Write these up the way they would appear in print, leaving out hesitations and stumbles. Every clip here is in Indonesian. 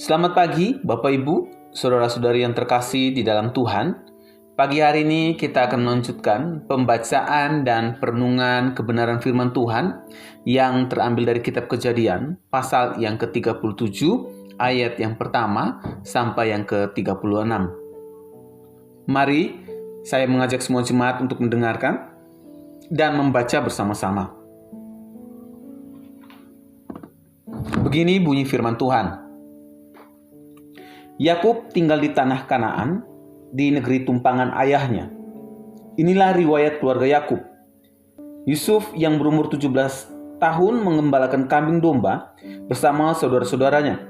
Selamat pagi, Bapak Ibu, saudara-saudari yang terkasih di dalam Tuhan. Pagi hari ini kita akan melanjutkan pembacaan dan perenungan kebenaran firman Tuhan yang terambil dari kitab Kejadian, pasal yang ke-37, ayat yang pertama sampai yang ke-36. Mari saya mengajak semua jemaat untuk mendengarkan dan membaca bersama-sama. Begini bunyi firman Tuhan. Yakub tinggal di tanah Kanaan, di negeri tumpangan ayahnya. Inilah riwayat keluarga Yakub. Yusuf yang berumur 17 tahun mengembalakan kambing domba bersama saudara-saudaranya.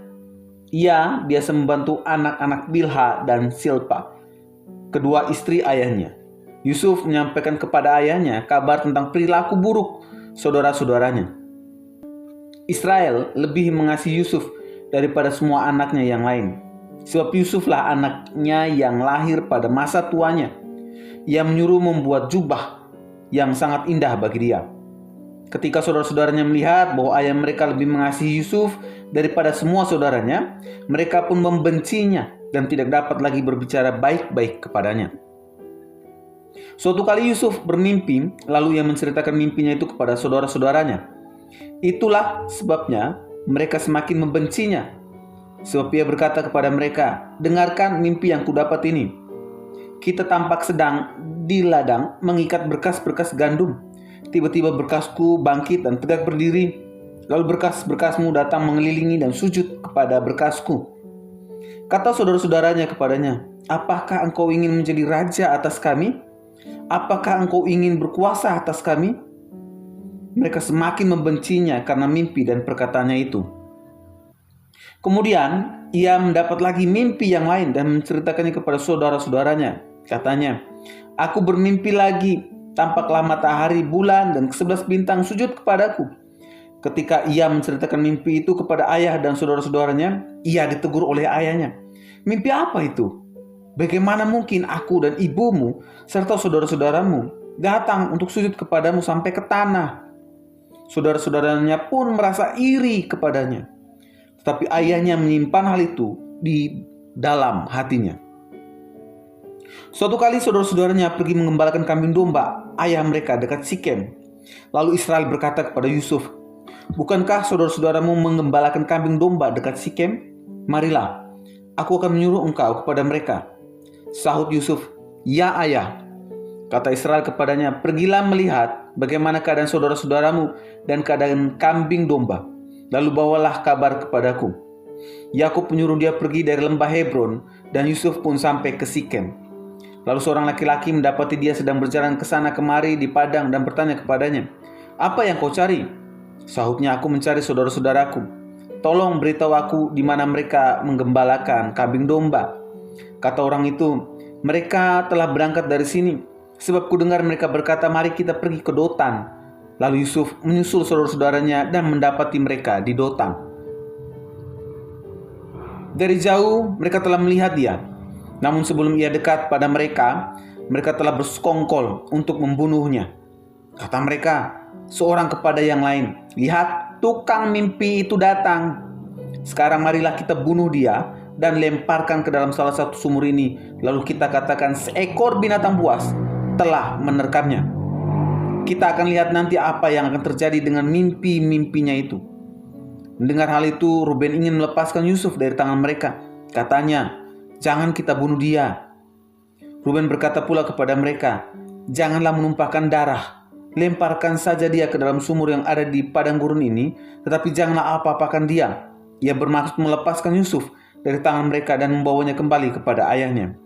Ia biasa membantu anak-anak Bilha dan Silpa, kedua istri ayahnya. Yusuf menyampaikan kepada ayahnya kabar tentang perilaku buruk saudara-saudaranya. Israel lebih mengasihi Yusuf daripada semua anaknya yang lain. Sebab Yusuflah anaknya yang lahir pada masa tuanya. Ia menyuruh membuat jubah yang sangat indah bagi dia. Ketika saudara-saudaranya melihat bahwa ayah mereka lebih mengasihi Yusuf daripada semua saudaranya, mereka pun membencinya dan tidak dapat lagi berbicara baik-baik kepadanya. Suatu kali Yusuf bermimpi, lalu ia menceritakan mimpinya itu kepada saudara-saudaranya. Itulah sebabnya mereka semakin membencinya. Sebab ia berkata kepada mereka, "Dengarkan mimpi yang kudapat ini. Kita tampak sedang di ladang mengikat berkas-berkas gandum. Tiba-tiba berkasku bangkit dan tegak berdiri. Lalu berkas-berkasmu datang mengelilingi dan sujud kepada berkasku." Kata saudara-saudaranya kepadanya, "Apakah engkau ingin menjadi raja atas kami? Apakah engkau ingin berkuasa atas kami?" Mereka semakin membencinya karena mimpi dan perkataannya itu. Kemudian ia mendapat lagi mimpi yang lain dan menceritakannya kepada saudara-saudaranya. Katanya, "Aku bermimpi lagi, tampaklah matahari, bulan, dan ke-11 bintang sujud kepadaku." Ketika ia menceritakan mimpi itu kepada ayah dan saudara-saudaranya, ia ditegur oleh ayahnya. "Mimpi apa itu? Bagaimana mungkin aku dan ibumu serta saudara-saudaramu datang untuk sujud kepadamu sampai ke tanah?" Saudara-saudaranya pun merasa iri kepadanya. Tetapi ayahnya menyimpan hal itu di dalam hatinya. Suatu kali saudara-saudaranya pergi mengembalakan kambing domba ayah mereka dekat Sikem. Lalu Israel berkata kepada Yusuf, "Bukankah saudara-saudaramu mengembalakan kambing domba dekat Sikem? Marilah, aku akan menyuruh engkau kepada mereka." Sahut Yusuf, "Ya ayah." Kata Israel kepadanya, "Pergilah melihat bagaimana keadaan saudara-saudaramu dan keadaan kambing domba. Lalu bawalah kabar kepadaku." Yakub menyuruh dia pergi dari lembah Hebron, dan Yusuf pun sampai ke Sikem. Lalu seorang laki-laki mendapati dia sedang berjalan ke sana kemari di padang dan bertanya kepadanya, "Apa yang kau cari?" Sahutnya, "Aku mencari saudara-saudaraku. Tolong beritahu aku di mana mereka menggembalakan kambing domba." Kata orang itu, "Mereka telah berangkat dari sini, sebab kudengar mereka berkata, 'Mari kita pergi ke Dotan.'" Lalu Yusuf menyusul saudara-saudaranya dan mendapati mereka di Dotan. Dari jauh mereka telah melihat dia. Namun sebelum ia dekat pada mereka, mereka telah bersekongkol untuk membunuhnya. Kata mereka seorang kepada yang lain, "Lihat, tukang mimpi itu datang. Sekarang marilah kita bunuh dia dan lemparkan ke dalam salah satu sumur ini. Lalu kita katakan seekor binatang buas telah menerkamnya. Kita akan lihat nanti apa yang akan terjadi dengan mimpi-mimpinya itu." Mendengar hal itu, Ruben ingin melepaskan Yusuf dari tangan mereka. Katanya, "Jangan kita bunuh dia." Ruben berkata pula kepada mereka, "Janganlah menumpahkan darah. Lemparkan saja dia ke dalam sumur yang ada di padang gurun ini, tetapi janganlah apa-apakan dia." Ia bermaksud melepaskan Yusuf dari tangan mereka dan membawanya kembali kepada ayahnya.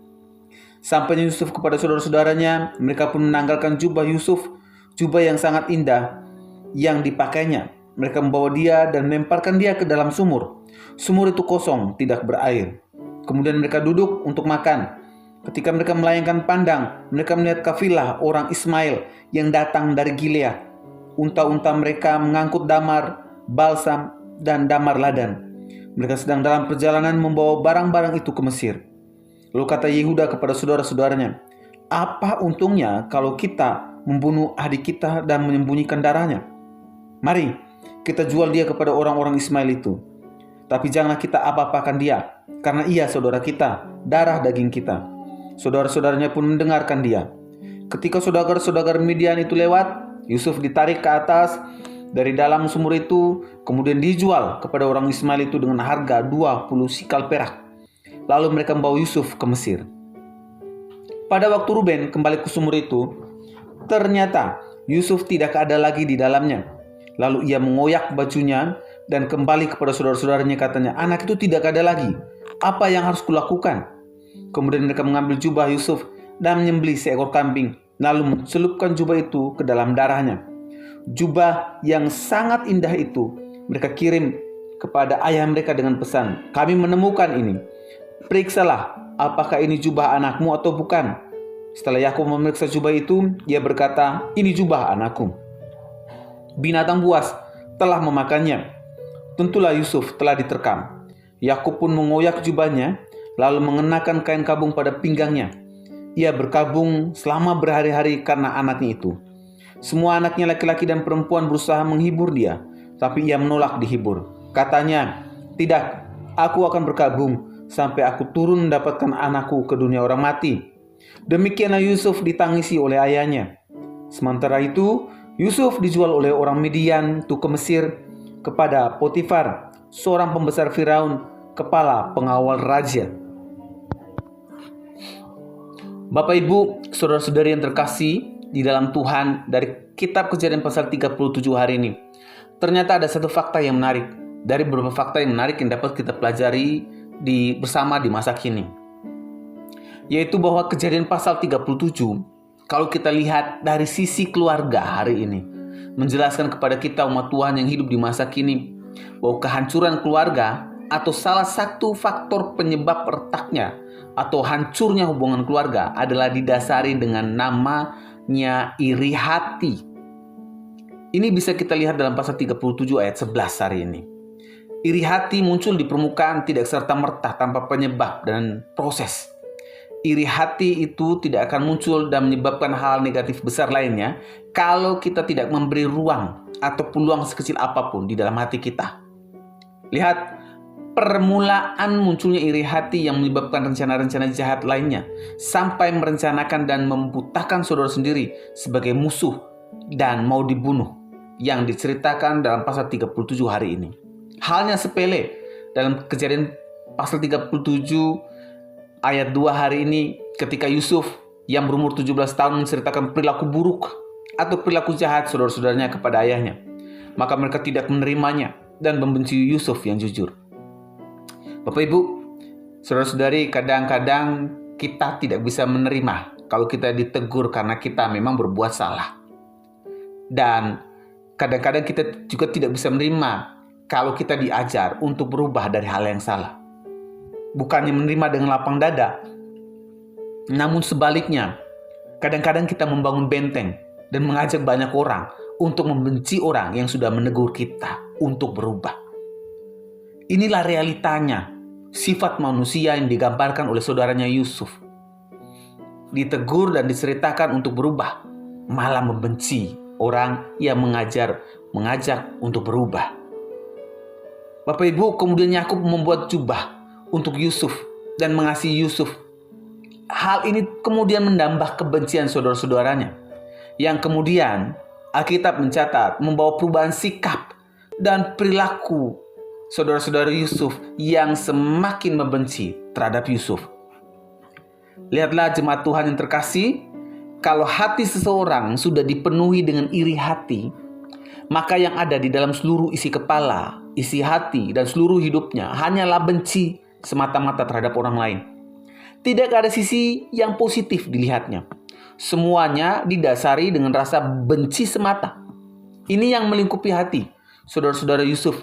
Sampainya Yusuf kepada saudara-saudaranya, mereka pun menanggalkan jubah Yusuf, jubah yang sangat indah yang dipakainya. Mereka membawa dia dan melemparkan dia ke dalam sumur. Sumur itu kosong, tidak berair. Kemudian mereka duduk untuk makan. Ketika mereka melayangkan pandang, mereka melihat kafilah orang Ismail yang datang dari Gilead. Unta-unta mereka mengangkut damar, balsam, dan damar ladan. Mereka sedang dalam perjalanan membawa barang-barang itu ke Mesir. Lalu kata Yehuda kepada saudara-saudaranya, "Apa untungnya kalau kita membunuh adik kita dan menyembunyikan darahnya? Mari kita jual dia kepada orang-orang Ismail itu. Tapi janganlah kita apa-apakan dia, karena ia saudara kita, darah daging kita. Saudara-saudaranya pun mendengarkan dia. Ketika saudagar-saudagar Midian itu lewat, Yusuf ditarik ke atas dari dalam sumur itu, kemudian dijual kepada orang Ismail itu dengan harga 20 sikal perak. Lalu mereka membawa Yusuf ke Mesir. Pada waktu Ruben kembali ke sumur itu, ternyata Yusuf tidak ada lagi di dalamnya. Lalu ia mengoyak bajunya dan kembali kepada saudara-saudaranya, katanya, "Anak itu tidak ada lagi. Apa yang harus kulakukan?" Kemudian mereka mengambil jubah Yusuf dan menyembelih seekor kambing, lalu mencelupkan jubah itu ke dalam darahnya. Jubah yang sangat indah itu mereka kirim kepada ayah mereka dengan pesan, "Kami menemukan ini. Periksalah apakah ini jubah anakmu atau bukan." Setelah Yakub memeriksa jubah itu, ia berkata, "Ini jubah anakku. Binatang buas telah memakannya." Tentulah Yusuf telah diterkam. Yakub pun mengoyak jubahnya, lalu mengenakan kain kabung pada pinggangnya. Ia berkabung selama berhari-hari karena anaknya itu. Semua anaknya laki-laki dan perempuan berusaha menghibur dia, tapi ia menolak dihibur. Katanya, "Tidak, aku akan berkabung sampai aku turun mendapatkan anakku ke dunia orang mati." Demikianlah Yusuf ditangisi oleh ayahnya. Sementara itu, Yusuf dijual oleh orang Midian itu ke Mesir kepada Potifar, seorang pembesar Firaun, kepala pengawal raja. Bapak Ibu, saudara-saudari yang terkasih di dalam Tuhan, dari kitab Kejadian pasal 37 hari ini, ternyata ada satu fakta yang menarik. Dari beberapa fakta yang menarik yang dapat kita pelajari bersama di masa kini, yaitu bahwa Kejadian pasal 37, kalau kita lihat dari sisi keluarga hari ini, menjelaskan kepada kita umat Tuhan yang hidup di masa kini, bahwa kehancuran keluarga atau salah satu faktor penyebab retaknya atau hancurnya hubungan keluarga adalah didasari dengan namanya iri hati. Ini bisa kita lihat dalam pasal 37 ayat 11 hari ini. Iri hati muncul di permukaan tidak serta-merta tanpa penyebab dan proses. Iri hati itu tidak akan muncul dan menyebabkan hal negatif besar lainnya kalau kita tidak memberi ruang atau peluang sekecil apapun di dalam hati kita. Lihat, permulaan munculnya iri hati yang menyebabkan rencana-rencana jahat lainnya sampai merencanakan dan membutakan saudara sendiri sebagai musuh dan mau dibunuh, yang diceritakan dalam pasal 37 hari ini. Halnya sepele dalam Kejadian pasal 37 ayat 2 hari ini, ketika Yusuf yang berumur 17 tahun menceritakan perilaku buruk atau perilaku jahat saudara-saudaranya kepada ayahnya, maka mereka tidak menerimanya dan membenci Yusuf yang jujur. Bapak Ibu, saudara-saudari, kadang-kadang kita tidak bisa menerima kalau kita ditegur karena kita memang berbuat salah. Dan kadang-kadang kita juga tidak bisa menerima kalau kita diajar untuk berubah dari hal yang salah. Bukannya menerima dengan lapang dada, namun sebaliknya, kadang-kadang kita membangun benteng dan mengajak banyak orang untuk membenci orang yang sudah menegur kita untuk berubah. Inilah realitanya sifat manusia yang digambarkan oleh saudaranya Yusuf. Ditegur dan diceritakan untuk berubah, malah membenci orang yang mengajak untuk berubah. Bapak Ibu, kemudian Yakub membuat jubah untuk Yusuf dan mengasihi Yusuf. Hal ini kemudian menambah kebencian saudara-saudaranya, yang kemudian Alkitab mencatat membawa perubahan sikap dan perilaku saudara-saudara Yusuf yang semakin membenci terhadap Yusuf. Lihatlah jemaat Tuhan yang terkasih, kalau hati seseorang sudah dipenuhi dengan iri hati, maka yang ada di dalam seluruh isi kepala, isi hati, dan seluruh hidupnya hanyalah benci semata-mata terhadap orang lain. Tidak ada sisi yang positif dilihatnya. Semuanya didasari dengan rasa benci semata. Ini yang melingkupi hati saudara-saudara Yusuf.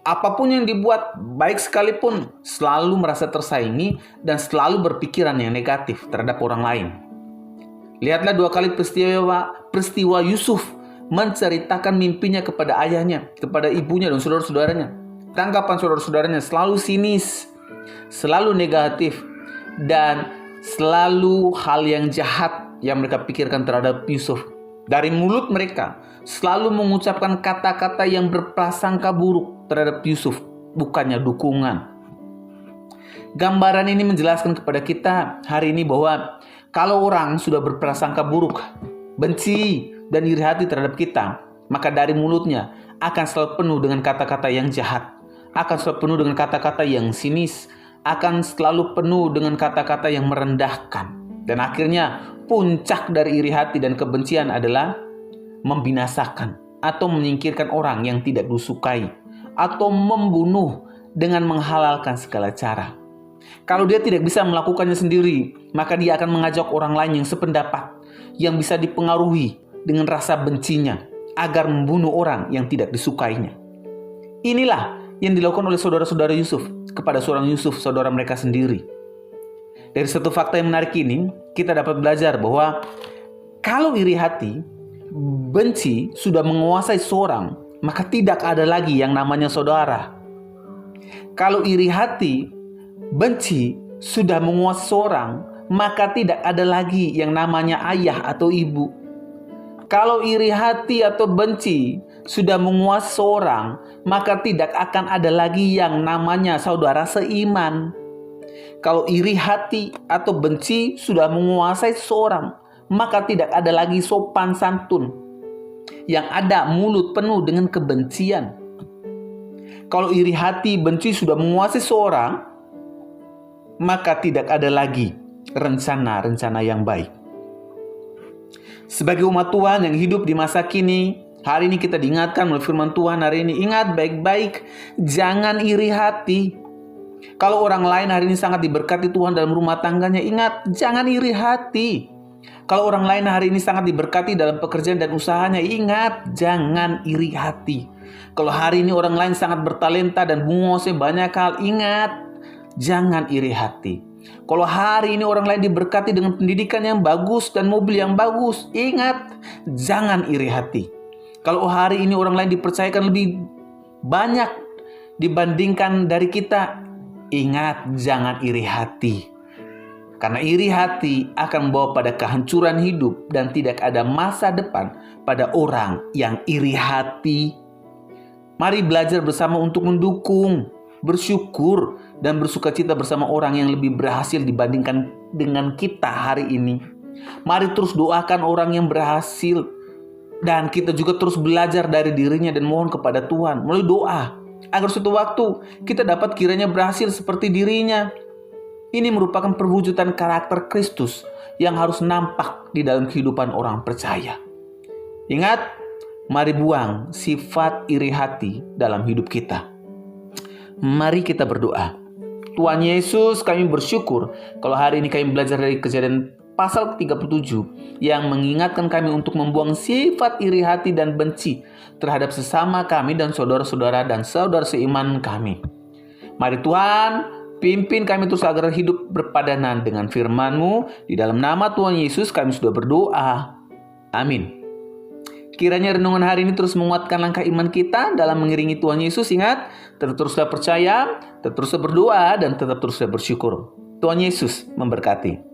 Apapun yang dibuat, baik sekalipun, selalu merasa tersaingi dan selalu berpikiran yang negatif terhadap orang lain. Lihatlah 2 kali peristiwa Yusuf menceritakan mimpinya kepada ayahnya, kepada ibunya dan saudara-saudaranya. Tanggapan saudara-saudaranya selalu sinis, selalu negatif, dan selalu hal yang jahat yang mereka pikirkan terhadap Yusuf. Dari mulut mereka selalu mengucapkan kata-kata yang berprasangka buruk terhadap Yusuf. bukannya dukungan. Gambaran ini menjelaskan kepada kita hari ini bahwa kalau orang sudah berprasangka buruk, benci, dan iri hati terhadap kita, maka dari mulutnya akan selalu penuh dengan kata-kata yang jahat, akan selalu penuh dengan kata-kata yang sinis, akan selalu penuh dengan kata-kata yang merendahkan. Dan akhirnya puncak dari iri hati dan kebencian adalah membinasakan atau menyingkirkan orang yang tidak disukai, atau membunuh dengan menghalalkan segala cara. Kalau dia tidak bisa melakukannya sendiri, maka dia akan mengajak orang lain yang sependapat, yang bisa dipengaruhi dengan rasa bencinya, agar membunuh orang yang tidak disukainya. Inilah yang dilakukan oleh saudara-saudara Yusuf kepada seorang Yusuf, saudara mereka sendiri. Dari satu fakta yang menarik ini, kita dapat belajar bahwa kalau iri hati, benci sudah menguasai seorang, maka tidak ada lagi yang namanya saudara. Kalau iri hati, benci sudah menguasai seorang, maka tidak ada lagi yang namanya ayah atau ibu. Kalau iri hati atau benci sudah menguasai seorang, maka tidak akan ada lagi yang namanya saudara seiman. Kalau iri hati atau benci sudah menguasai seorang, maka tidak ada lagi sopan santun. Yang ada mulut penuh dengan kebencian. Kalau iri hati, benci sudah menguasai seorang, maka tidak ada lagi rencana-rencana yang baik. Sebagai umat Tuhan yang hidup di masa kini, hari ini kita diingatkan melalui firman Tuhan hari ini, ingat baik-baik, jangan iri hati. Kalau orang lain hari ini sangat diberkati Tuhan dalam rumah tangganya, ingat, jangan iri hati. Kalau orang lain hari ini sangat diberkati dalam pekerjaan dan usahanya, ingat, jangan iri hati. Kalau hari ini orang lain sangat bertalenta dan menguasai banyak hal, ingat, jangan iri hati. Kalau hari ini orang lain diberkati dengan pendidikan yang bagus dan mobil yang bagus, ingat, jangan iri hati. Kalau hari ini orang lain dipercayakan lebih banyak dibandingkan dari kita, ingat, jangan iri hati. Karena iri hati akan membawa pada kehancuran hidup dan tidak ada masa depan pada orang yang iri hati. Mari belajar bersama untuk mendukung, bersyukur, dan bersukacita bersama orang yang lebih berhasil dibandingkan dengan kita hari ini. Mari terus doakan orang yang berhasil. Dan kita juga terus belajar dari dirinya dan mohon kepada Tuhan melalui doa, agar suatu waktu kita dapat kiranya berhasil seperti dirinya. Ini merupakan perwujudan karakter Kristus yang harus nampak di dalam kehidupan orang percaya. Ingat, mari buang sifat iri hati dalam hidup kita. Mari kita berdoa. Tuhan Yesus, kami bersyukur kalau hari ini kami belajar dari Kejadian pasal ke-37 yang mengingatkan kami untuk membuang sifat iri hati dan benci terhadap sesama kami dan saudara-saudara dan saudara seiman kami. Mari Tuhan, pimpin kami terus agar hidup berpadanan dengan firman-Mu. Di dalam nama Tuhan Yesus kami sudah berdoa. Amin. Kiranya renungan hari ini terus menguatkan langkah iman kita dalam mengiringi Tuhan Yesus. Ingat, tetap teruslah percaya, tetap teruslah berdoa, dan tetap teruslah bersyukur. Tuhan Yesus memberkati.